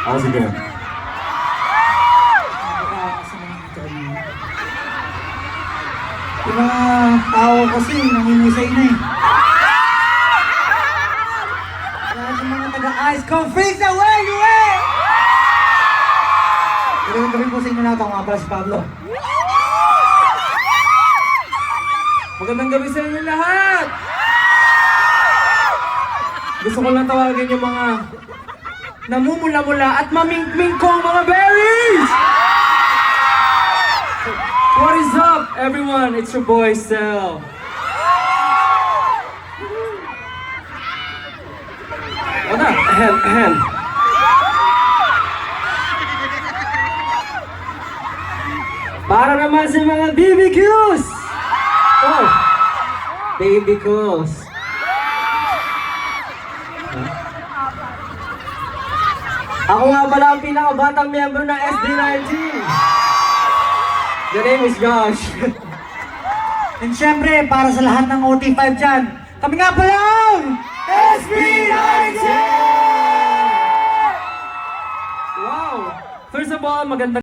Ako sige. Yung mga tao kasi nanginisay na eh. Kaya sa mga taga-ice come freeze away, you way! Pero gabi po sa inyo natin, mga pala si Pablo. Magandang gabi sa inyo lahat! Gusto ko lang tawagin yung mga namumula-mula at mamingming kong mga berries! What is up, everyone? It's your boy, Sel. Ano? Ahem. Para naman sa mga BBQs! Oh! BBQs! Ako nga pala ang pinakabatang miyembro ng SB19. The name is Josh. And syempre, para sa lahat ng OT5 dyan, kami nga pala ang SB19! Wow! First of all, magandang